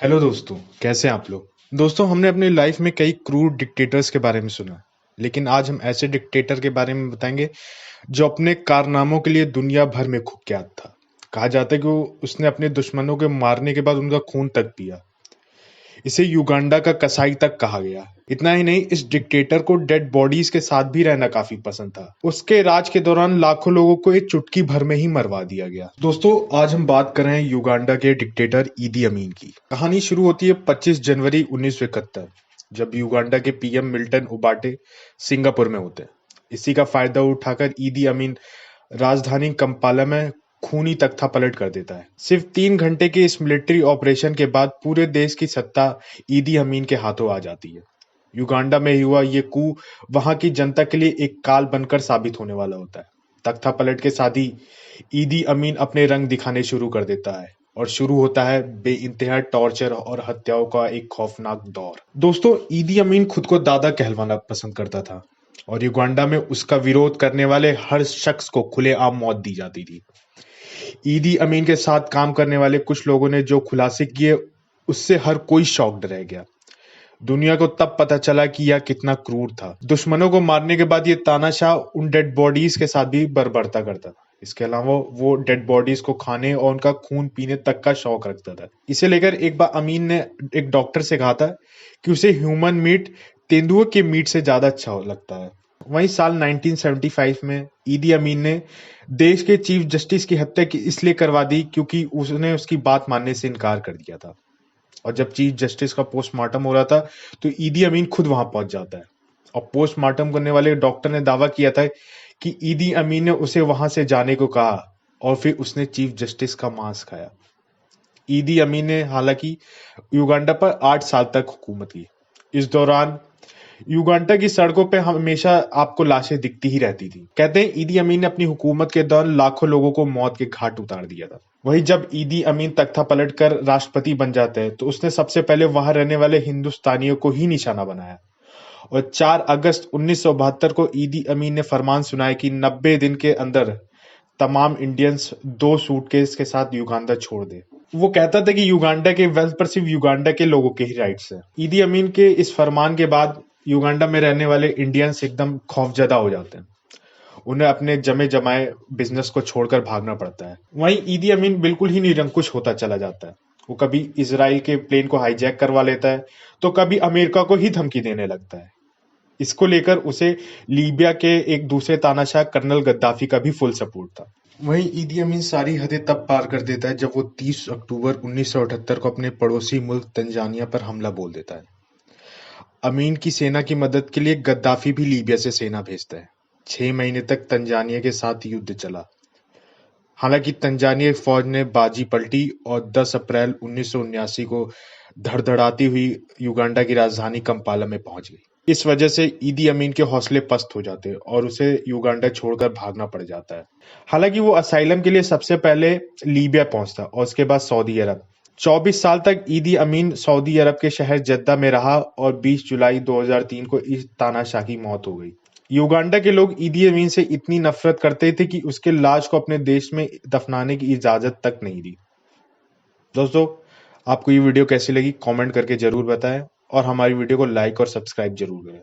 Hello दोस्तों, कैसे हैं आप लोग। दोस्तों, हमने अपनी लाइफ में कई क्रूर डिक्टेटर्स के बारे में सुना है, लेकिन आज हम ऐसे डिक्टेटर के बारे में बताएंगे जो अपने कारनामों के लिए दुनिया भर में कुख्यात था। कहा जाता है कि उसने अपने दुश्मनों के मारने के बाद उनका खून तक पिया। इसे युगांडा का कसाई तक कहा गया। इतना ही नहीं, इस डिक्टेटर को डेड बॉडीज के साथ भी रहना काफी पसंद था। उसके राज के दौरान लाखों लोगों को एक चुटकी भर में ही मरवा दिया गया। दोस्तों, आज हम बात कर रहे हैं युगांडा के डिक्टेटर ईदी अमीन की। कहानी शुरू होती है 25 जनवरी 1971, जब युगांडा के पीएम मिल्टन उबाटे सिंगापुर में होते हैं। इसी का फायदा उठाकर ईदी अमीन राजधानी कंपाला में खूनी तख्ता पलट कर देता है। सिर्फ 3 घंटे के इस मिलिट्री ऑपरेशन के बाद पूरे देश की सत्ता ईदी अमीन के हाथों आ जाती है। युगांडा में हुआ ये कू वहां की जनता के लिए एक काल बनकर साबित होने वाला होता है। तख्ता पलट के साथ ही ईदी अमीन अपने रंग दिखाने शुरू कर देता है और शुरू होता है बेइंतहा टॉर्चर और हत्याओं का एक खौफनाक दौर। दोस्तों, ईदी अमीन खुद को दादा कहलवाना पसंद करता था और युगांडा में उसका विरोध करने वाले हर शख्स को खुलेआम मौत दी जाती थी। ईदी अमीन के साथ काम करने वाले कुछ लोगों ने जो खुलासे किए, उससे हर कोई शॉक्ड रह गया। दुनिया को तब पता चला कि यह कितना क्रूर था। दुश्मनों को मारने के बाद ये तानाशाह उन डेड बॉडीज के साथ भी बर्बरता करता था। इसके अलावा वो डेड बॉडीज को खाने और उनका खून पीने तक का शौक रखता था। इसे लेकर एक बार अमीन ने एक डॉक्टर से कहा था कि उसे ह्यूमन मीट तेंदुए के मीट से ज्यादा अच्छा लगता है। वहीं साल 1975 में ईदी अमीन ने देश के चीफ जस्टिस की हत्या इसलिए करवा दी क्योंकि उसने उसकी बात मानने से इनकार कर दिया था। और जब चीफ जस्टिस का पोस्टमार्टम हो रहा था तो ईदी अमीन खुद वहां पहुंच जाता है और पोस्टमार्टम करने वाले डॉक्टर ने दावा किया था कि ईदी अमीन ने उसे वहां से जाने को कहा और फिर उसने चीफ जस्टिस का मांस खाया। ईदी अमीन ने हालांकि युगांडा पर 8 साल तक हुकूमत की। इस दौरान युगांडा की सड़कों पे हमेशा आपको लाशें दिखती ही रहती थी। कहते हैं ईदी अमीन ने अपनी हुकूमत के दौरान लाखों लोगों को मौत के घाट उतार दिया था। वहीं जब ईदी अमीन तख्ता पलटकर राष्ट्रपति बन जाते हैं तो उसने सबसे पहले वहां रहने वाले हिंदुस्तानियों को ही निशाना बनाया और 4 अगस्त 1972 को ईदी अमीन ने फरमान सुनाया कि 90 दिन के अंदर तमाम इंडियंस 2 सूटकेस के साथ युगांडा छोड़ दे। वो कहता था कि युगांडा के वेल्थ पर सिर्फ युगांडा के लोगों के ही राइट्स हैं। ईदी अमीन के इस फरमान के बाद युगांडा में रहने वाले इंडियंस एकदम खौफजदा हो जाते हैं। उन्हें अपने जमे जमाए बिजनेस को छोड़कर भागना पड़ता है। वहीं ईदी अमीन बिल्कुल ही निरंकुश होता चला जाता है। वो कभी इजराइल के प्लेन को हाईजैक करवा लेता है तो कभी अमेरिका को ही धमकी देने लगता है। इसको लेकर उसे लीबिया के एक दूसरे तानाशाह कर्नल गद्दाफी का भी फुल सपोर्ट था। वहीं ईदी अमीन सारी हदें तब पार कर देता है जब वो 30 अक्टूबर 1978 को अपने पड़ोसी मुल्क तंजानिया पर हमला बोल देता है। अमीन की सेना की मदद के लिए गद्दाफी भी लीबिया से सेना भेजता है। 6 महीने तक तंजानिया के साथ युद्ध चला। हालांकि तंजानिया फौज ने बाजी पलटी और 10 अप्रैल 1979 को धड़धड़ाती हुई युगांडा की राजधानी कंपाला में पहुंच गई। इस वजह से ईदी अमीन के हौसले पस्त हो जाते और उसे युगांडा छोड़कर भागना पड़ जाता है। हालांकि वो असाइलम के लिए सबसे पहले लीबिया पहुंचता और उसके बाद सऊदी अरब। 24 साल तक ईदी अमीन सऊदी अरब के शहर जद्दा में रहा और 20 जुलाई 2003 को इस तानाशाह की मौत हो गई। युगांडा के लोग ईदी अमीन से इतनी नफरत करते थे कि उसके लाश को अपने देश में दफनाने की इजाजत तक नहीं दी। दोस्तों, आपको ये वीडियो कैसी लगी कमेंट करके जरूर बताएं और हमारी वीडियो को लाइक और सब्सक्राइब जरूर करें।